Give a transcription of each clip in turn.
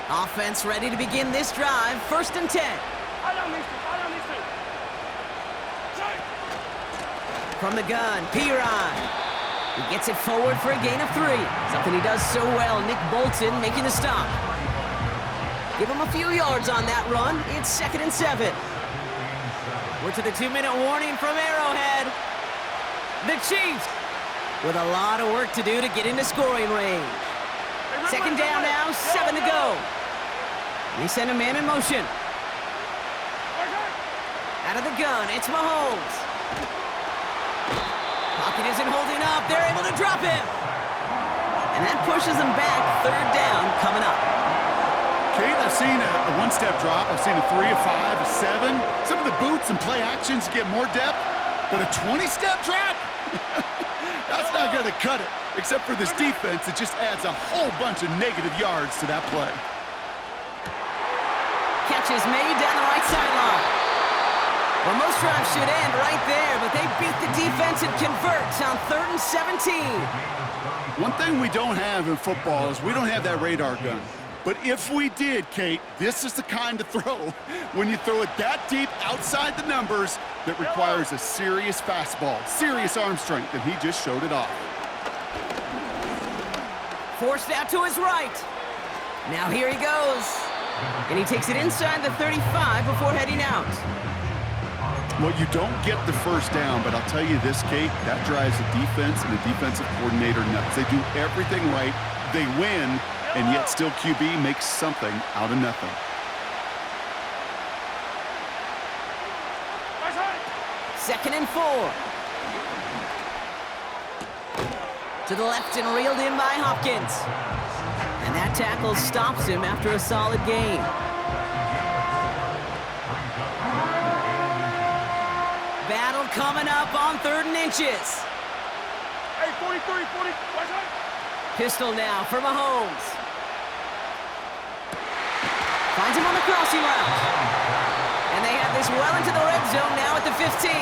Offense ready to begin this drive. 1st and 10. From the gun, Piron. He gets it forward for a gain of 3. Something he does so well. Nick Bolton making the stop. Give him a few yards on that run. It's 2nd and 7. We're to the 2-minute warning from Arrowhead. The Chiefs with a lot of work to do to get into scoring range. 2nd down now, 7 to go. They send a man in motion. Out of the gun, it's Mahomes. Pocket isn't holding up. They're able to drop him. And that pushes them back. 3rd down coming up. Kate, I've seen a one-step drop. I've seen a 3, a 5, a 7. Some of the boots and play actions get more depth. But a 20-step drop? That's not going to cut it. Except for this defense, it just adds a whole bunch of negative yards to that play. Catch is made down the right sideline. Well, most drives should end right there, but they beat the defense and convert on 3rd and 17. One thing we don't have in football is we don't have that radar gun. But if we did, Kate, this is the kind of throw when you throw it that deep outside the numbers that requires a serious fastball, serious arm strength, and he just showed it off. Forced out to his right. Now here he goes. And he takes it inside the 35 before heading out. Well, you don't get the 1st down, but I'll tell you this, Kate, that drives the defense and the defensive coordinator nuts. They do everything right. They win, and yet still QB makes something out of nothing. Second and 4. To the left and reeled in by Hopkins. And that tackle stops him after a solid gain. Battle coming up on 3rd and inches. Hey, 43, 40, Pistol now for Mahomes. Finds him on the crossing route. And they have this well into the red zone now at the 15.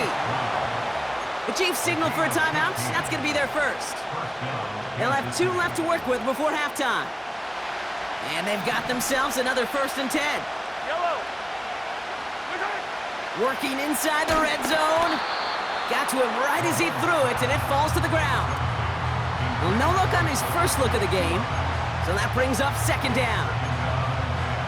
The Chiefs signal for a timeout. That's going to be their first. They'll have 2 left to work with before halftime. And they've got themselves another 1st and 10. Yellow. Working inside the red zone. Got to him right as he threw it, and it falls to the ground. Well, no look on his first look of the game, so that brings up 2nd down.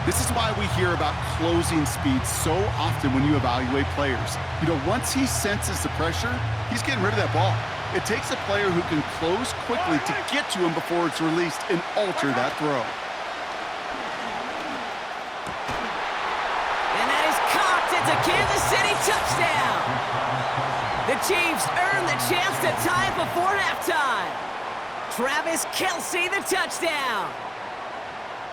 This is why we hear about closing speed so often when you evaluate players. You know, once he senses the pressure, he's getting rid of that ball. It takes a player who can close quickly to get to him before it's released and alter that throw. It's a Kansas City touchdown. The Chiefs earn the chance to tie it before halftime. Travis Kelce, the touchdown.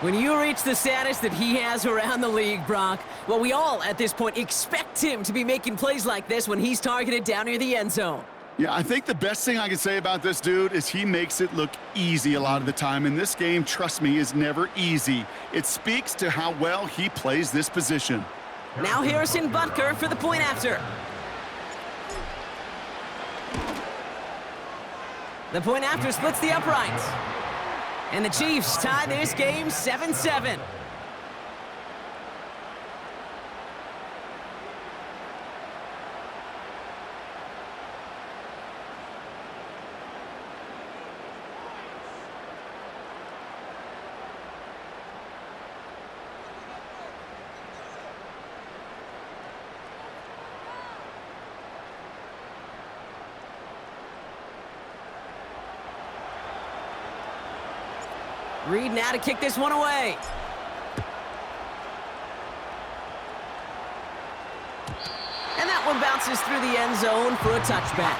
When you reach the status that he has around the league, Brock, well, we all at this point expect him to be making plays like this when he's targeted down near the end zone. Yeah, I think the best thing I can say about this dude is he makes it look easy a lot of the time. And this game, trust me, is never easy. It speaks to how well he plays this position. Now Harrison Butker for the point after. The point after splits the uprights. And the Chiefs tie this game 7-7. Reed now to kick this one away. And that one bounces through the end zone for a touchback.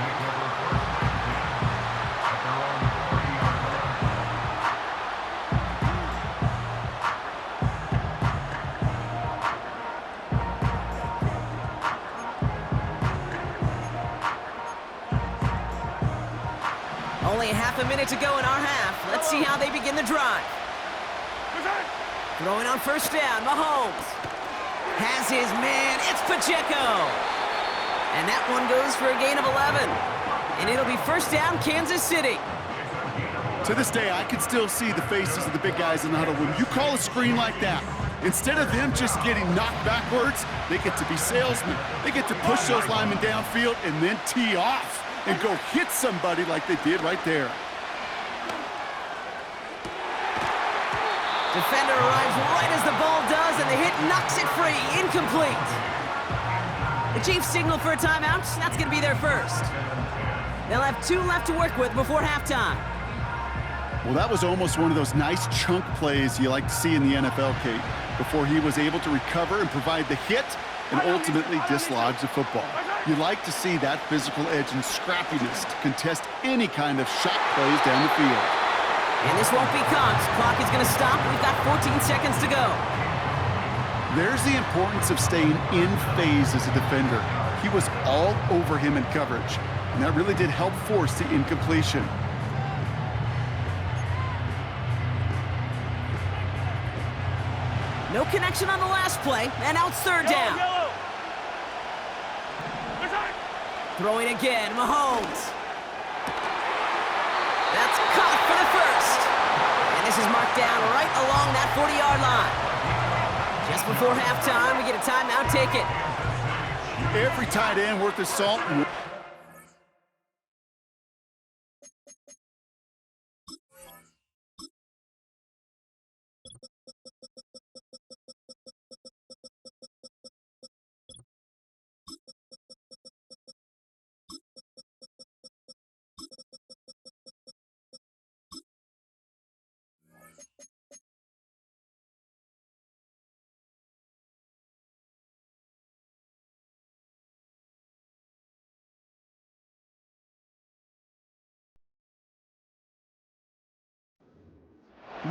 Only half a minute to go in our half. Let's see how they begin the drive. Throwing on 1st down, Mahomes has his man. It's Pacheco. And that one goes for a gain of 11. And it'll be 1st down, Kansas City. To this day, I can still see the faces of the big guys in the huddle. When you call a screen like that, instead of them just getting knocked backwards, they get to be salesmen. They get to push those linemen downfield and then tee off and go hit somebody like they did right there. Defender arrives right as the ball does, and the hit knocks it free. Incomplete. The Chiefs signal for a timeout. That's going to be their first. They'll have 2 left to work with before halftime. Well, that was almost one of those nice chunk plays you like to see in the NFL, Kate, before he was able to recover and provide the hit and ultimately dislodge the football. You like to see that physical edge and scrappiness to contest any kind of shot plays down the field. And this won't be caught. Clock is going to stop. We've got 14 seconds to go. There's the importance of staying in phase as a defender. He was all over him in coverage, and that really did help force the incompletion. No connection on the last play, and now it's third down. Yellow. Throwing again, Mahomes. That's caught for the first. And this is marked down right along that 40-yard line. Just before halftime, we get a timeout. Take it. Every tight end worth his salt.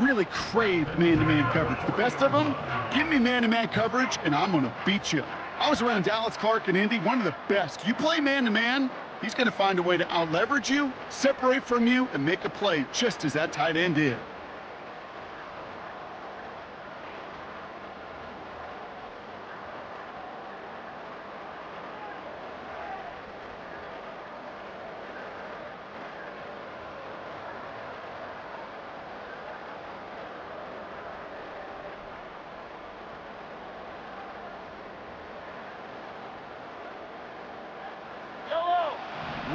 Really crave man-to-man coverage. The best of them, give me man-to-man coverage, and I'm going to beat you. I was around Dallas Clark and Indy, one of the best. You play man-to-man, he's going to find a way to out-leverage you, separate from you, and make a play, just as that tight end did.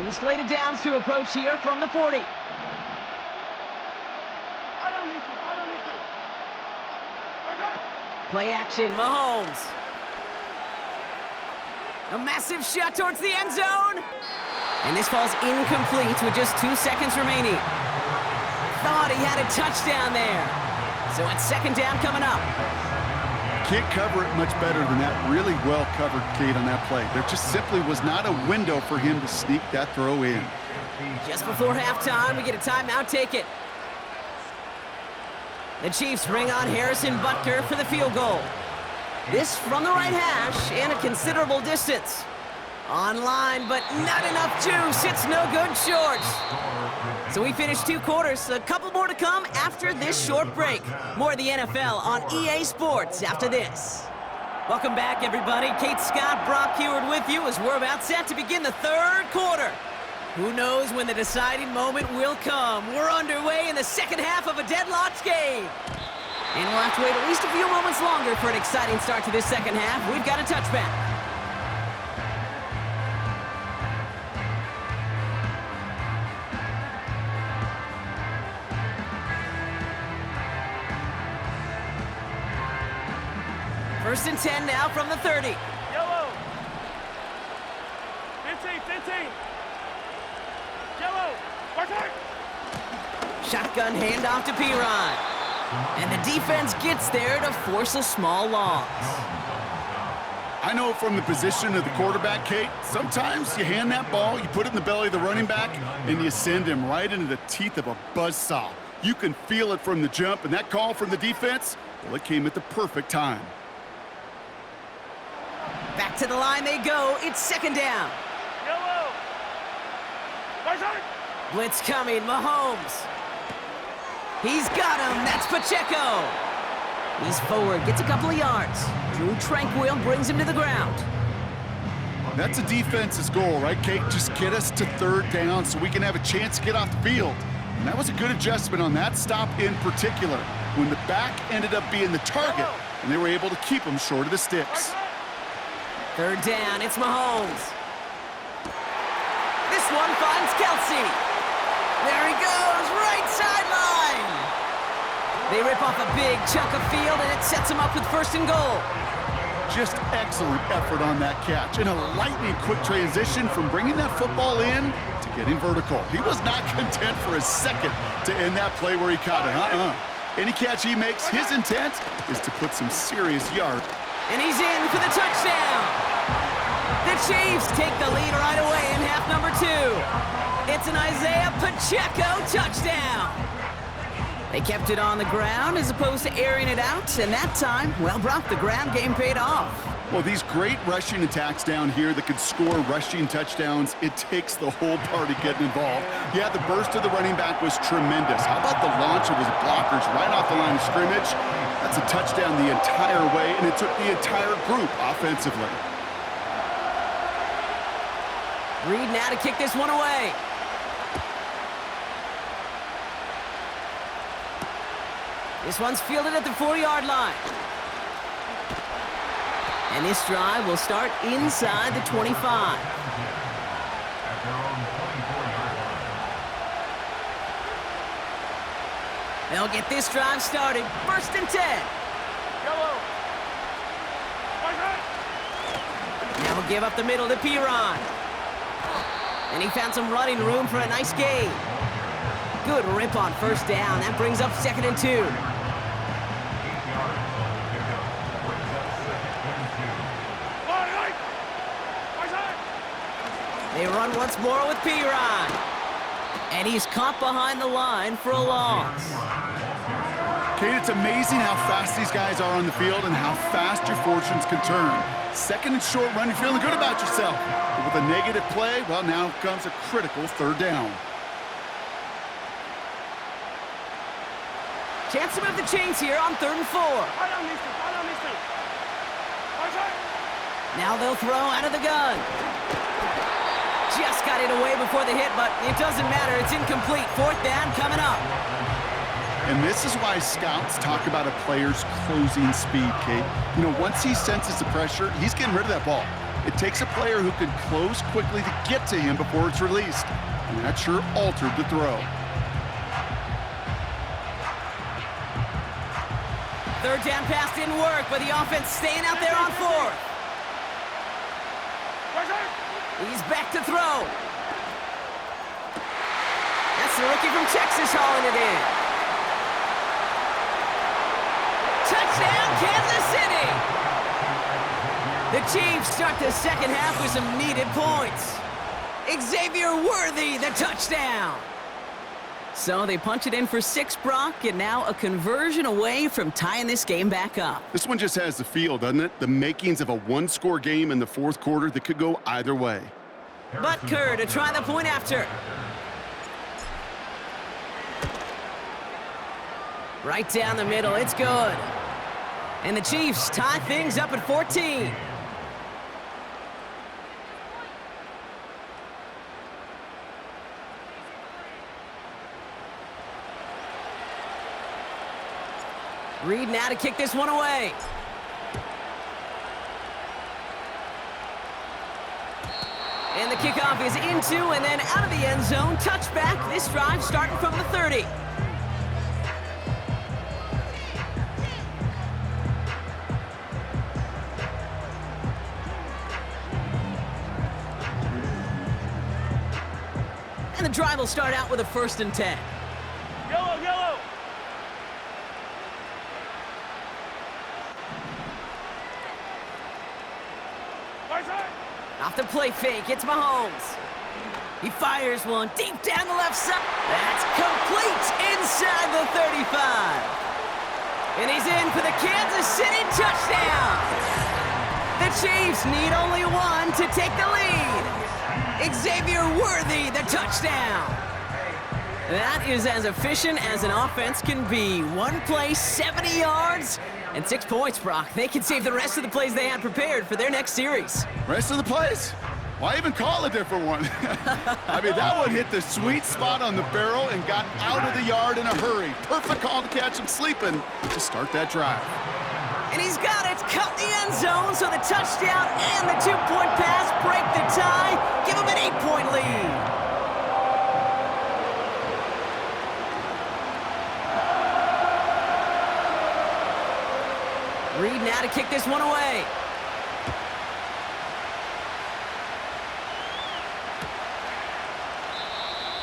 We slated down to approach here from the 40. Play action, Mahomes. A massive shot towards the end zone. And this falls incomplete with just 2 seconds remaining. Thought he had a touchdown there. So it's second down coming up. Can't cover it much better than that. Really well covered, Kate, on that play. There just simply was not a window for him to sneak that throw in. Just before halftime, we get a timeout. Take it. The Chiefs bring on Harrison Butker for the field goal. This from the right hash and a considerable distance. Online, but not enough juice. It's no good short. So we finished 2 quarters. A couple more to come after this short break. More of the NFL on EA Sports after this. Welcome back, everybody. Kate Scott, Brock Heward with you as we're about set to begin the third quarter. Who knows when the deciding moment will come? We're underway in the second half of a deadlocked game. And we'll have to wait at least a few moments longer for an exciting start to this second half. We've got a touchback. First and 10 now from the 30. Yellow. 15, 15. Yellow. Shotgun handoff to Piron. And the defense gets there to force a small loss. I know from the position of the quarterback, Kate, sometimes you hand that ball, you put it in the belly of the running back, and you send him right into the teeth of a buzzsaw. You can feel it from the jump, and that call from the defense, well, it came at the perfect time. Back to the line they go. It's second down. Yellow. Blitz coming. Mahomes. He's got him. That's Pacheco. He's forward. Gets a couple of yards. Drew Tranquil brings him to the ground. That's a defense's goal, right, Kate? Just get us to third down so we can have a chance to get off the field. And that was a good adjustment on that stop in particular, when the back ended up being the target, and they were able to keep him short of the sticks. Third down, it's Mahomes. This one finds Kelsey. There he goes, right sideline. They rip off a big chunk of field, and it sets him up with 1st and goal. Just excellent effort on that catch, and a lightning-quick transition from bringing that football in to getting vertical. He was not content for a second to end that play where he caught it. Any catch he makes, his intent is to put some serious yards. And he's in for the touchdown. The Chiefs take the lead right away in half number 2. It's an Isaiah Pacheco touchdown. They kept it on the ground as opposed to airing it out, and that time, well, Brock, the ground game paid off. Well, these great rushing attacks down here that could score rushing touchdowns, it takes the whole party getting involved. Yeah, the burst of the running back was tremendous. How about the launch of his blockers right off the line of scrimmage? That's a touchdown the entire way, and it took the entire group offensively. Reed now to kick this one away. This one's fielded at the 4-yard line. And this drive will start inside the 25. They'll get this drive started. 1st and 10. Yellow. Now we'll give up the middle to Piron. And he found some running room for a nice gain. Good rip on 1st down. That brings up 2nd and 2. They run once more with Piron. And he's caught behind the line for a loss. Kate, it's amazing how fast these guys are on the field and how fast your fortunes can turn. 2nd and short run, you're feeling good about yourself. But with a negative play, well, now comes a critical 3rd down. Chance to move the chains here on 3rd and 4. Now they'll throw out of the gun. Just got it away before the hit, but it doesn't matter. It's incomplete. 4th down coming up. And this is why scouts talk about a player's closing speed, Kate. You know, once he senses the pressure, he's getting rid of that ball. It takes a player who can close quickly to get to him before it's released. And that sure altered the throw. 3rd down pass didn't work, but the offense staying out there on 4th. He's back to throw. That's the rookie from Texas hauling it in. Touchdown, Kansas City! The Chiefs start the 2nd half with some needed points. Xavier Worthy, the touchdown. So they punch it in for 6, Brock, and now a conversion away from tying this game back up. This one just has the feel, doesn't it? The makings of a 1-score game in the 4th quarter that could go either way. Butker to try the point after. Right down the middle, it's good. And the Chiefs tie things up at 14. Reed now to kick this one away. And the kickoff is into and then out of the end zone. Touchback. This drive starting from the 30. And the drive will start out with a 1st and 10. Yellow, yellow. Off the play fake, it's Mahomes. He fires one deep down the left side. That's complete inside the 35. And he's in for the Kansas City touchdown. The Chiefs need only one to take the lead. Xavier Worthy, the touchdown. That is as efficient as an offense can be. One play, 70 yards, and 6 points, Brock. They can save the rest of the plays they had prepared for their next series. Rest of the plays? Why even call a different one? I mean, that one hit the sweet spot on the barrel and got out of the yard in a hurry. Perfect call to catch him sleeping to start that drive. And he's got it, cut the end zone, so the touchdown and the two-point pass break the tie, give him an 8-point lead. Reed now to kick this one away.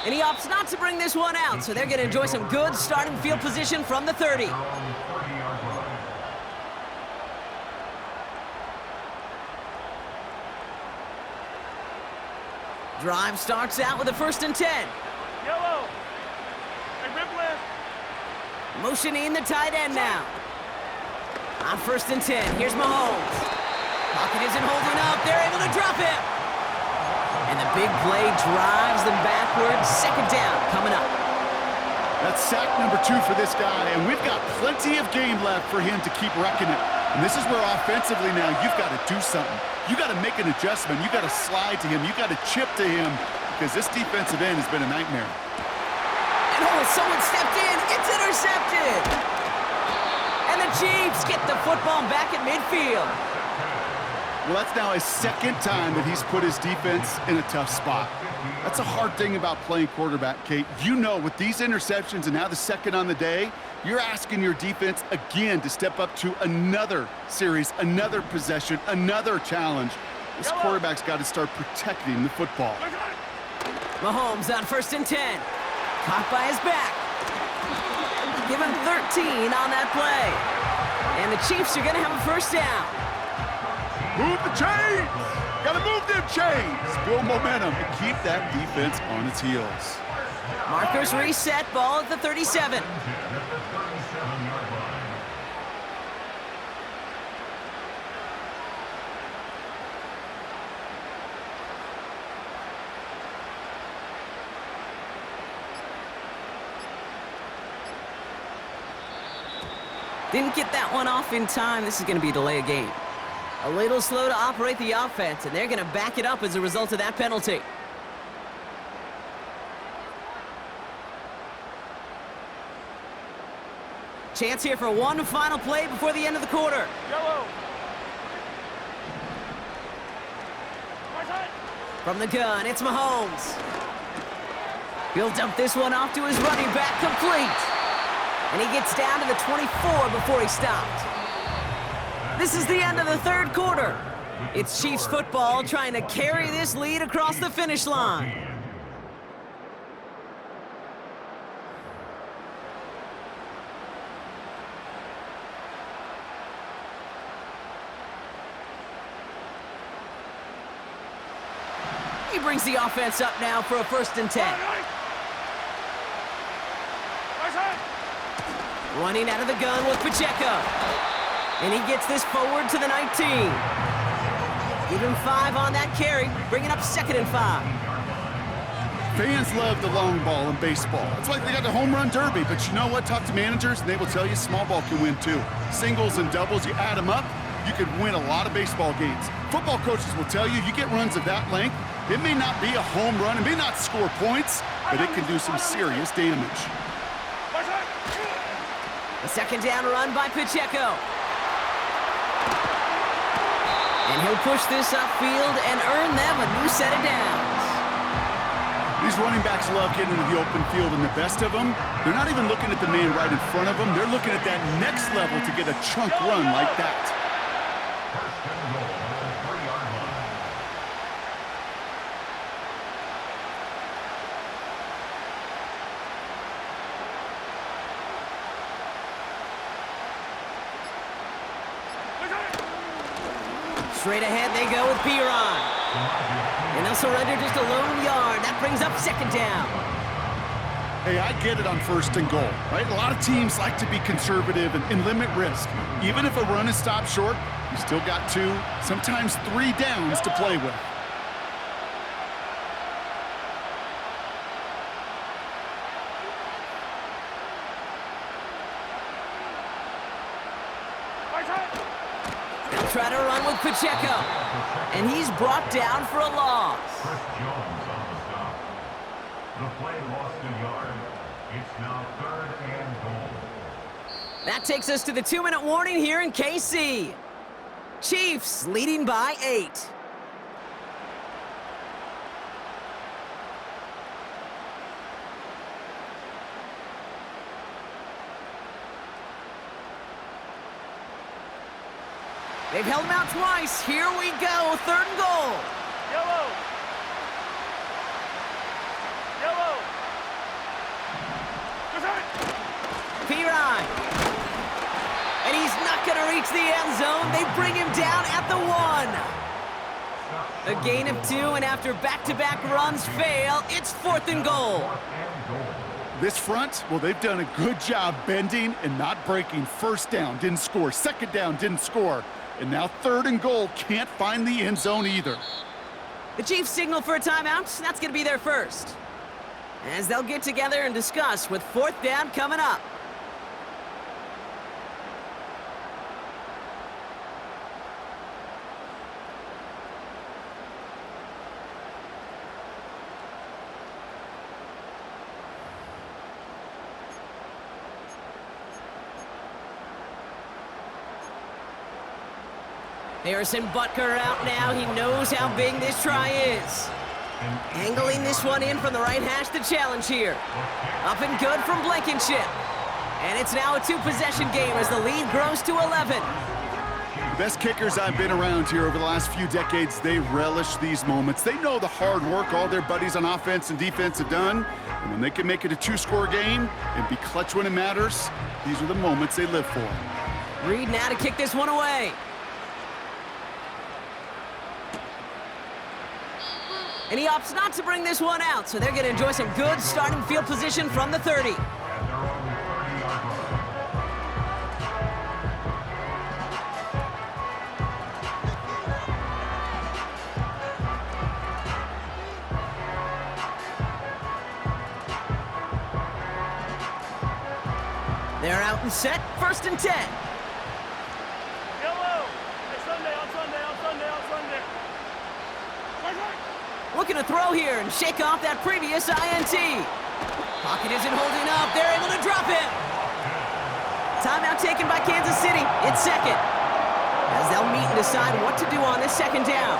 And he opts not to bring this one out, so they're going to enjoy some good starting field position from the 30. Drive starts out with a 1st and 10. Yellow. Hey, rip left. Motioning the tight end now. On 1st and 10, here's Mahomes. Pocket isn't holding up. They're able to drop him. And the big play drives them backwards. 2nd down coming up. That's sack number 2 for this guy, and we've got plenty of game left for him to keep wrecking it. And this is where offensively now you've got to do something. You got to make an adjustment. You got to slide to him. You got to chip to him because this defensive end has been a nightmare. And someone stepped in. It's intercepted. And the Chiefs get the football back at midfield. Well, that's now his 2nd time that he's put his defense in a tough spot. That's a hard thing about playing quarterback, Kate. You know, with these interceptions and now the 2nd on the day, you're asking your defense again to step up to another series, another possession, another challenge. This quarterback's got to start protecting the football. Mahomes on 1st and 10. Caught by his back. Give him 13 on that play. And the Chiefs are going to have a 1st down. Move the chains! Gotta move them chains! Build momentum and keep that defense on its heels. Markers reset, ball at the 37. Didn't get that one off in time. This is going to be a delay of game. A little slow to operate the offense, and they're going to back it up as a result of that penalty. Chance here for one final play before the end of the quarter. Yellow. Right side. From the gun, it's Mahomes. He'll dump this one off to his running back, complete. And he gets down to the 24 before he stopped. This is the end of the 3rd quarter. It's Chiefs football trying to carry this lead across the finish line. He brings the offense up now for a 1st and 10. Right side. Running out of the gun with Pacheco. And he gets this forward to the 19. Give him 5 on that carry, bringing up 2nd and 5. Fans love the long ball in baseball. It's like they got the home run derby, but you know what? Talk to managers, and they will tell you small ball can win too. Singles and doubles, you add them up, you could win a lot of baseball games. Football coaches will tell you, you get runs of that length, it may not be a home run, it may not score points, but it can do some serious damage. Right side. A 2nd down run by Pacheco. And he'll push this upfield and earn them a new set of downs. These running backs love getting into the open field, and the best of them, they're not even looking at the man right in front of them. They're looking at that next level to get a chunk run like that. Straight ahead they go with Piron. And they'll surrender just a lone yard. That brings up 2nd down. Hey, I get it on 1st and goal, right? A lot of teams like to be conservative and limit risk. Even if a run is stopped short, you still got 2, sometimes 3 downs to play with. try to run with Pacheco. And he's brought down for a loss. Chris Jones on the stop. The play lost a yard. It's now 3rd and goal. That takes us to the 2-minute warning here in KC. Chiefs leading by 8. They've held him out twice. Here we go, 3rd and goal. Yellow. Yellow. Piran. And he's not going to reach the end zone. They bring him down at the 1. A gain of 2, and after back-to-back runs fail, it's 4th and goal. This front, well, they've done a good job bending and not breaking. 1st down, didn't score. 2nd down, didn't score. And now 3rd and goal, can't find the end zone either. The Chiefs signal for a timeout. That's going to be their first, as they'll get together and discuss with 4th down coming up. Harrison Butker out now. He knows how big this try is. Angling this one in from the right hash, the challenge here. Up and good from Blankenship. And it's now a 2-possession game as the lead grows to 11. The best kickers I've been around here over the last few decades, they relish these moments. They know the hard work all their buddies on offense and defense have done. And when they can make it a 2-score game and be clutch when it matters, these are the moments they live for. Reed now to kick this one away. And he opts not to bring this one out, so they're going to enjoy some good starting field position from the 30. They're out and set, 1st and 10. Yellow. Hey, Sunday, on Sunday, on Sunday, on Sunday. Right. Looking to throw here and shake off that previous INT. Pocket isn't holding up. They're able to drop him. Timeout taken by Kansas City. It's 2nd, as they'll meet and decide what to do on this 2nd down.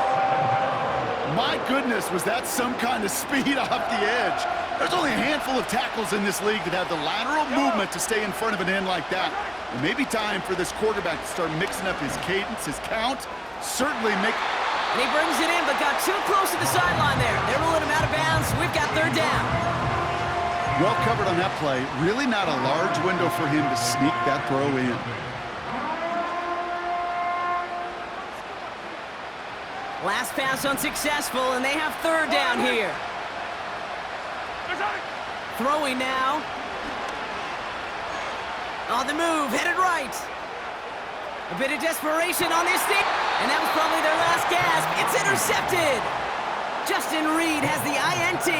My goodness, was that some kind of speed off the edge. There's only a handful of tackles in this league that have the lateral movement to stay in front of an end like that. It may be time for this quarterback to start mixing up his cadence, his count. Certainly make... And he brings it in, but got too close to the sideline there. They're ruling him out of bounds. We've got 3rd down. Well covered on that play. Really not a large window for him to sneak that throw in. Last pass unsuccessful, and they have 3rd down here. Throwing now. On the move, headed right. A bit of desperation on this thing, and that was probably their last gasp. It's intercepted. Justin Reed has the INT.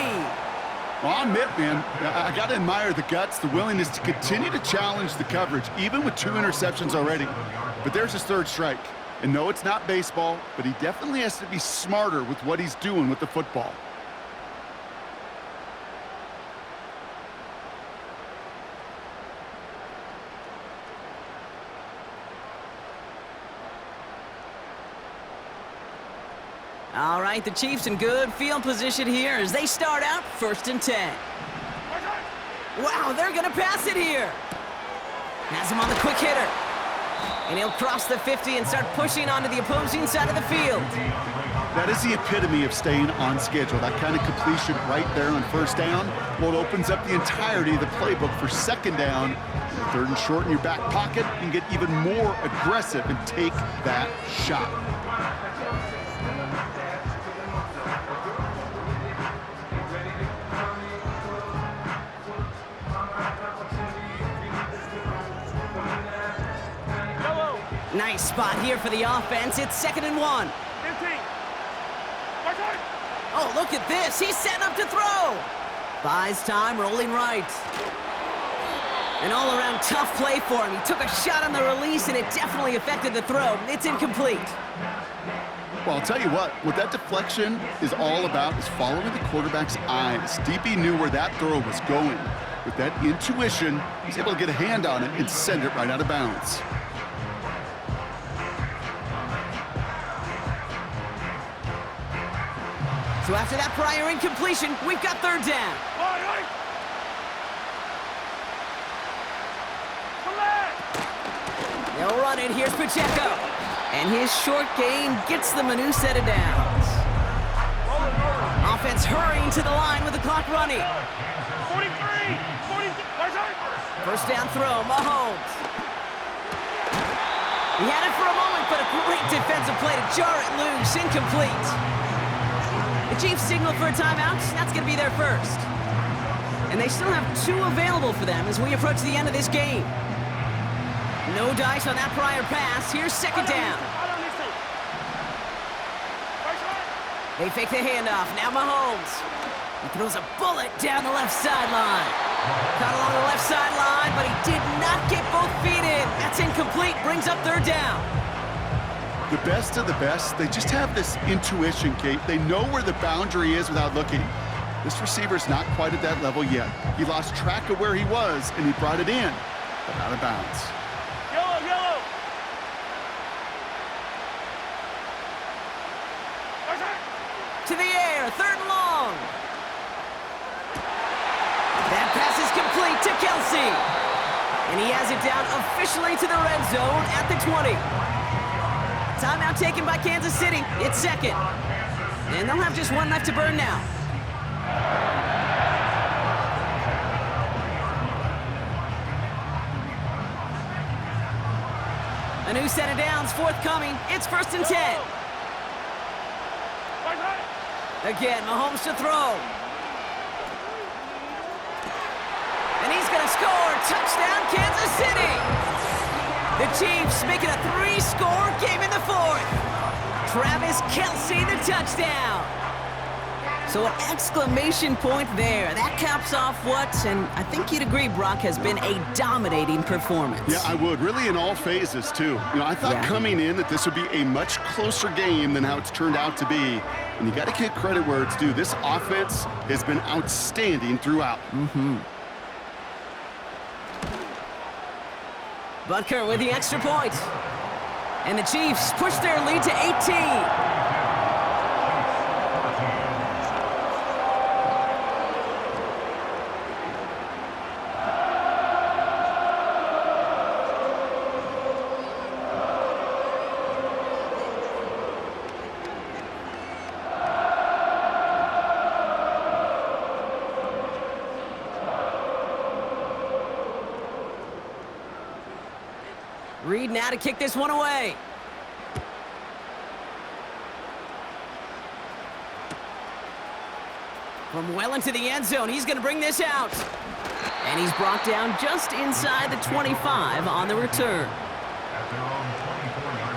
Well, I'll admit, man, I got to admire the guts, the willingness to continue to challenge the coverage, even with 2 interceptions already. But there's his 3rd strike. And no, it's not baseball, but he definitely has to be smarter with what he's doing with the football. All right, the Chiefs in good field position here as they start out 1st and 10. Wow, they're going to pass it here. Has him on the quick hitter. And he'll cross the 50 and start pushing onto the opposing side of the field. That is the epitome of staying on schedule. That kind of completion right there on 1st down. Well, it opens up the entirety of the playbook for 2nd down. 3rd and short in your back pocket, you can get even more aggressive and take that shot. Nice spot here for the offense. It's 2nd and 1. 15. Oh, look at this. He's set up to throw. Buys time, rolling right. An all-around tough play for him. He took a shot on the release, and it definitely affected the throw. It's incomplete. Well, I'll tell you what that deflection is all about is following the quarterback's eyes. DB knew where that throw was going. With that intuition, he's able to get a hand on it and send it right out of bounds. So after that prior incompletion, we've got third down. They'll run it. Here's Pacheco. And his short game gets them a new set of downs. Offense hurrying to the line with the clock running. 43, 46, First down throw, Mahomes. He had it for a moment, but a great defensive play to jar it loose. Incomplete. The Chiefs signal for a timeout. That's going to be their first. And they still have 2 available for them as we approach the end of this game. No dice on that prior pass. Here's second down. They fake the handoff. Now Mahomes. He throws a bullet down the left sideline. Caught along the left sideline, but he did not get both feet in. That's incomplete. Brings up third down. The best of the best, they just have this intuition, Kate. They know where the boundary is without looking. This receiver's not quite at that level yet. He lost track of where he was, and he brought it in, but out of bounds. Yellow. To the air, third and long. That pass is complete to Kelsey. And he has it down officially to the red zone at the 20. Timeout taken by Kansas City. It's second. And they'll have just one left to burn now. A new set of downs forthcoming. It's first and 10. Again, Mahomes to throw. And he's going to score. Touchdown, Kansas City. The Chiefs making a 3-score game in the fourth. Travis Kelsey, the touchdown. So an exclamation point there. That caps off what, and I think you'd agree, Brock, has been a dominating performance. Yeah, I would. Really in all phases, too. I thought coming in that this would be a much closer game than how it's turned out to be. And you got to give credit where it's due. This offense has been outstanding throughout. Butker with the extra point. And the Chiefs push their lead to 18. Reed now to kick this one away. From well into the end zone, he's going to bring this out. And he's brought down just inside the 25 on the return. At their own 24-yard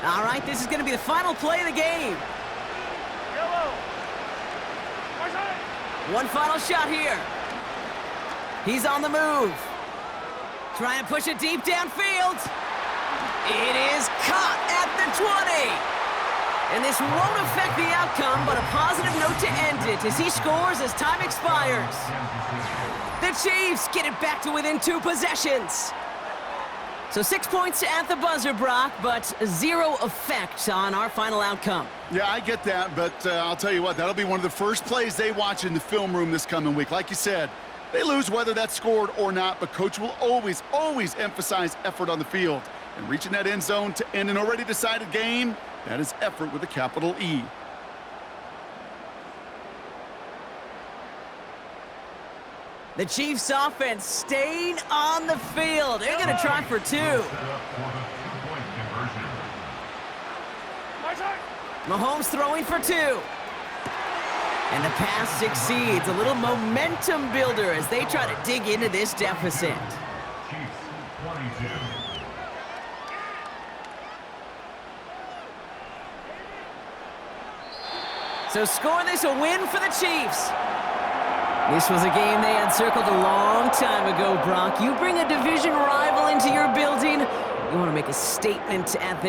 line. All right, this is going to be the final play of the game. One final shot here. He's on the move. Trying to push it deep downfield. It is caught at the 20. And this won't affect the outcome, but a positive note to end it as he scores as time expires. The Chiefs get it back to within 2 possessions. So 6 points at the buzzer, Brock, but 0 effect on our final outcome. Yeah, I get that, but I'll tell you what, that'll be one of the first plays they watch in the film room this coming week. Like you said, they lose whether that's scored or not, but Coach will always emphasize effort on the field. And reaching that end zone to end an already decided game, that is effort with a capital E. The Chiefs offense staying on the field. They're going to try for 2. Set up for the two-point conversion. Mahomes throwing for 2. And the pass succeeds. A little momentum builder as they try to dig into this deficit. Chiefs 22. So score this a win for the Chiefs. This was a game they had circled a long time ago, Brock. You bring a division rival into your building, you want to make a statement at their